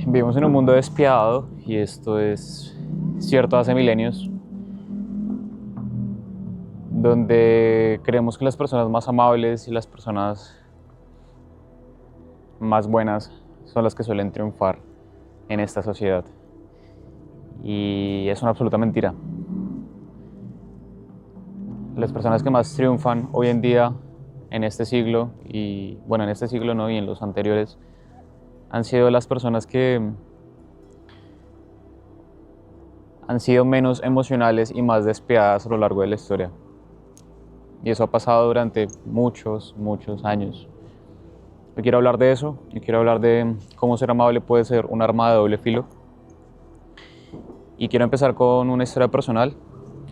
Vivimos en un mundo despiadado y esto es cierto hace milenios, donde creemos que las personas más amables y las personas más buenas son las que suelen triunfar en esta sociedad. Y es una absoluta mentira. Las personas que más triunfan hoy en día, en este siglo, y bueno, en este siglo no, y en los anteriores, han sido las personas que han sido menos emocionales y más despiadadas a lo largo de la historia. Y eso ha pasado durante muchos años. Yo quiero hablar de eso, yo quiero hablar de cómo ser amable puede ser un arma de doble filo. Y quiero empezar con una historia personal,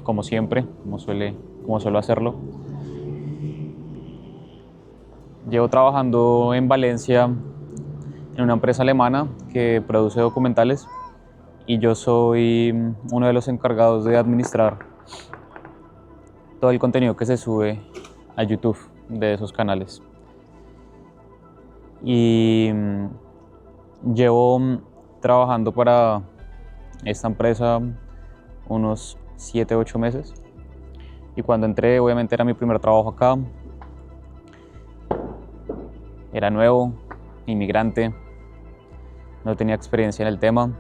como siempre, como suelo hacerlo. Llevo trabajando en Valencia en una empresa alemana que produce documentales y yo soy uno de los encargados de administrar todo el contenido que se sube a YouTube de esos canales. Y llevo trabajando para esta empresa unos 7, 8 meses. Y cuando entré, obviamente era mi primer trabajo acá. Era nuevo, inmigrante, no tenía experiencia en el tema.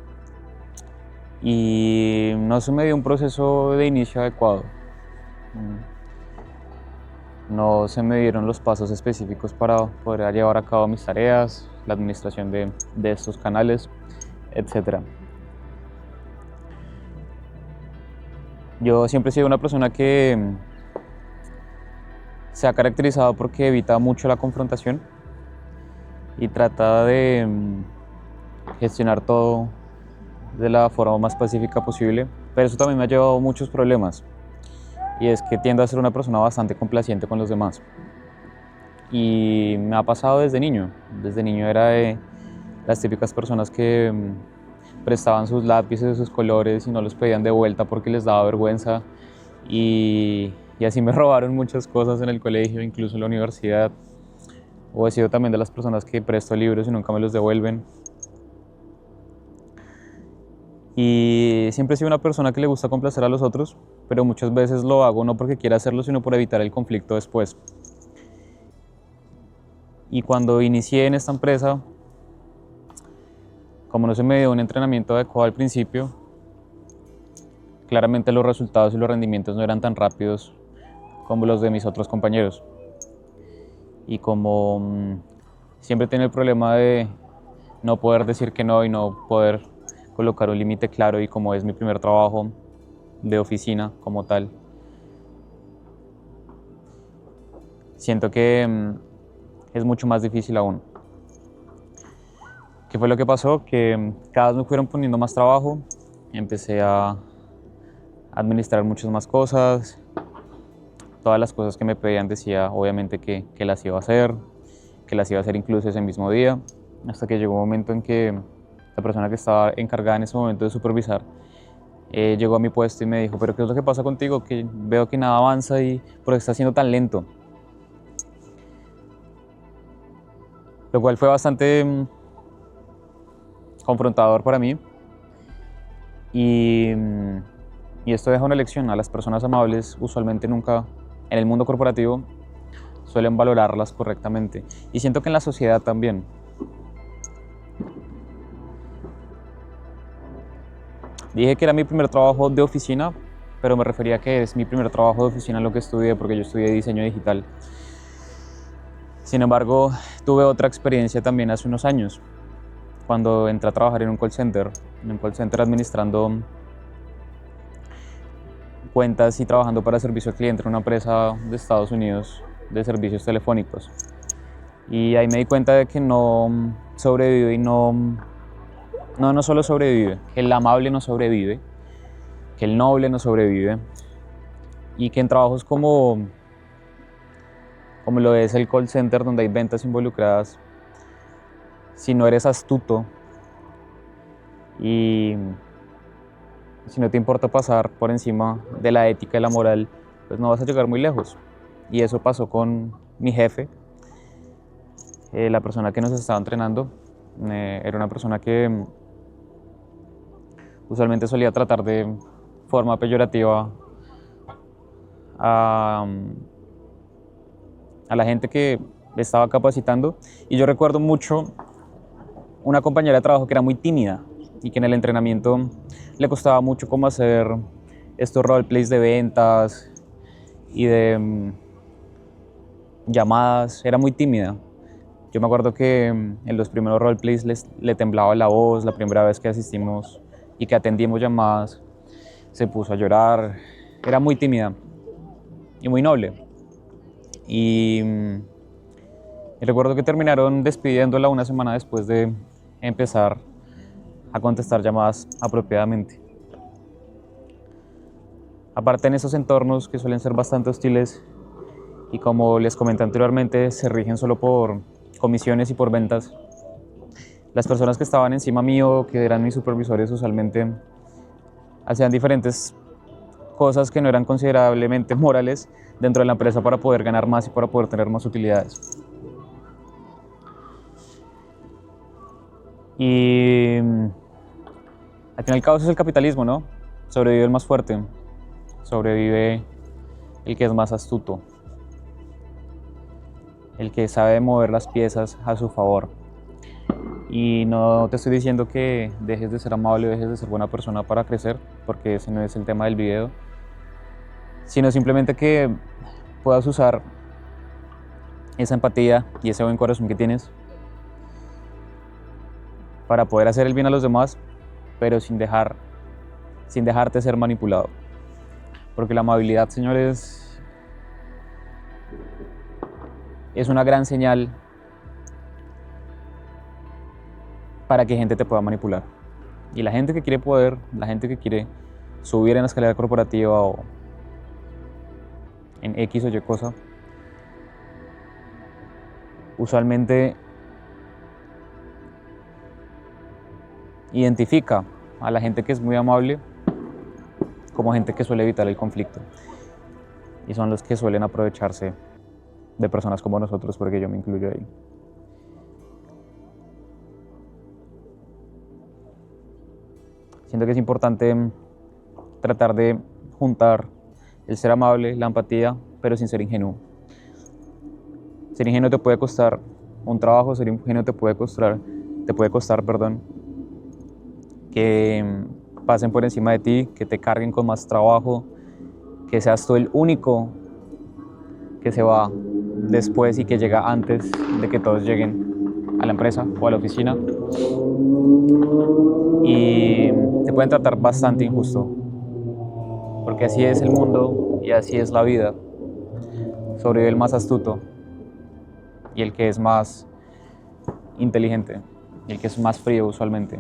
Y no se me dio un proceso de inicio adecuado. No se me dieron los pasos específicos para poder llevar a cabo mis tareas, la administración de estos canales, etc. Yo siempre he sido una persona que se ha caracterizado porque evita mucho la confrontación y trata de gestionar todo de la forma más pacífica posible, pero eso también me ha llevado muchos problemas, y es que tiendo a ser una persona bastante complaciente con los demás. Y me ha pasado desde niño era de las típicas personas que prestaban sus lápices, sus colores y no los pedían de vuelta porque les daba vergüenza, y así me robaron muchas cosas en el colegio, incluso en la universidad. O he sido también de las personas que presto libros y nunca me los devuelven. Y siempre he sido una persona que le gusta complacer a los otros, pero muchas veces lo hago no porque quiera hacerlo, sino por evitar el conflicto después. Y cuando inicié en esta empresa, como no se me dio un entrenamiento adecuado al principio, claramente los resultados y los rendimientos no eran tan rápidos como los de mis otros compañeros. Y como siempre tenía el problema de no poder decir que no y no poder colocar un límite claro, y como es mi primer trabajo de oficina como tal, siento que es mucho más difícil aún. ¿Qué fue lo que pasó? Que cada vez me fueron poniendo más trabajo, empecé a administrar muchas más cosas, todas las cosas que me pedían decía obviamente que las iba a hacer, que las iba a hacer incluso ese mismo día, hasta que llegó un momento en que la persona que estaba encargada en ese momento de supervisar llegó a mi puesto y me dijo: ¿pero qué es lo que pasa contigo? Que veo que nada avanza y por qué estás siendo tan lento. Lo cual fue bastante confrontador para mí, y esto deja una lección. A las personas amables usualmente nunca, en el mundo corporativo, suelen valorarlas correctamente, y siento que en la sociedad también. Dije que era mi primer trabajo de oficina, pero me refería a que es mi primer trabajo de oficina en lo que estudié, porque yo estudié diseño digital. Sin embargo, tuve otra experiencia también hace unos años, cuando entré a trabajar en un call center administrando cuentas y trabajando para servicio al cliente en una empresa de Estados Unidos de servicios telefónicos. Y ahí me di cuenta de que no sobrevive, y no solo sobrevive, que el amable no sobrevive, que el noble no sobrevive, y que en trabajos como lo es el call center, donde hay ventas involucradas, si no eres astuto y si no te importa pasar por encima de la ética y la moral, pues no vas a llegar muy lejos. Y eso pasó con mi jefe, La persona que nos estaba entrenando era una persona que usualmente solía tratar de forma peyorativa a, a la gente que estaba capacitando. Y yo recuerdo mucho una compañera de trabajo que era muy tímida y que en el entrenamiento le costaba mucho cómo hacer estos roleplays de ventas y de llamadas. Era muy tímida. Yo me acuerdo que en los primeros roleplays le temblaba la voz. La primera vez que asistimos y que atendimos llamadas se puso a llorar. Era muy tímida y muy noble. Y recuerdo que terminaron despidiéndola una semana después de empezar a contestar llamadas apropiadamente. Aparte, en esos entornos que suelen ser bastante hostiles y, como les comenté anteriormente, se rigen solo por comisiones y por ventas, las personas que estaban encima mío, que eran mis supervisores, usualmente hacían diferentes cosas que no eran considerablemente morales dentro de la empresa para poder ganar más y para poder tener más utilidades. Y al fin y al cabo eso es el capitalismo, ¿no? Sobrevive el más fuerte, sobrevive el que es más astuto, el que sabe mover las piezas a su favor. Y no te estoy diciendo que dejes de ser amable o dejes de ser buena persona para crecer, porque ese no es el tema del video, sino simplemente que puedas usar esa empatía y ese buen corazón que tienes para poder hacer el bien a los demás, pero sin dejarte ser manipulado. Porque la amabilidad, señores, es una gran señal para que gente te pueda manipular. Y la gente que quiere poder, la gente que quiere subir en la escalera corporativa o en X o Y cosa, usualmente identifica a la gente que es muy amable como gente que suele evitar el conflicto. Y son los que suelen aprovecharse de personas como nosotros, porque yo me incluyo ahí. Siento que es importante tratar de juntar el ser amable, la empatía, pero sin ser ingenuo. Ser ingenuo te puede costar un trabajo, ser ingenuo te puede costar, que pasen por encima de ti, que te carguen con más trabajo, que seas tú el único que se va después y que llega antes de que todos lleguen a la empresa o a la oficina. Y te pueden tratar bastante injusto, porque así es el mundo y así es la vida. Sobrevive el más astuto y el que es más inteligente y el que es más frío usualmente.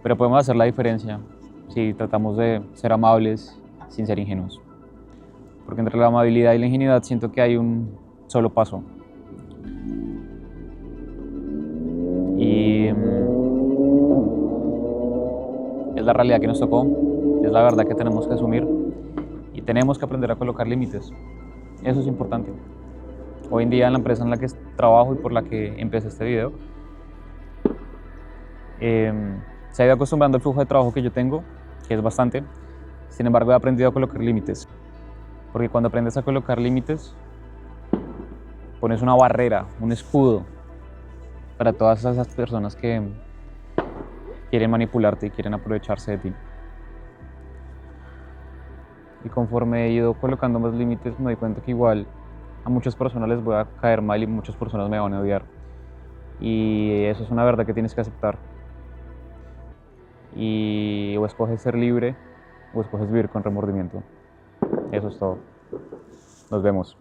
Pero podemos hacer la diferencia si tratamos de ser amables sin ser ingenuos. Porque entre la amabilidad y la ingenuidad siento que hay un solo paso. Y es la realidad que nos tocó, es la verdad que tenemos que asumir y tenemos que aprender a colocar límites. Eso es importante. Hoy en día en la empresa en la que trabajo y por la que empecé este video, se ha ido acostumbrando al flujo de trabajo que yo tengo, que es bastante. Sin embargo, he aprendido a colocar límites. Porque cuando aprendes a colocar límites, pones una barrera, un escudo para todas esas personas que quieren manipularte y quieren aprovecharse de ti. Y conforme he ido colocando más límites, me doy cuenta que igual a muchas personas les voy a caer mal y muchas personas me van a odiar. Y eso es una verdad que tienes que aceptar. Y o escoges ser libre o escoges vivir con remordimiento. Eso es todo. Nos vemos.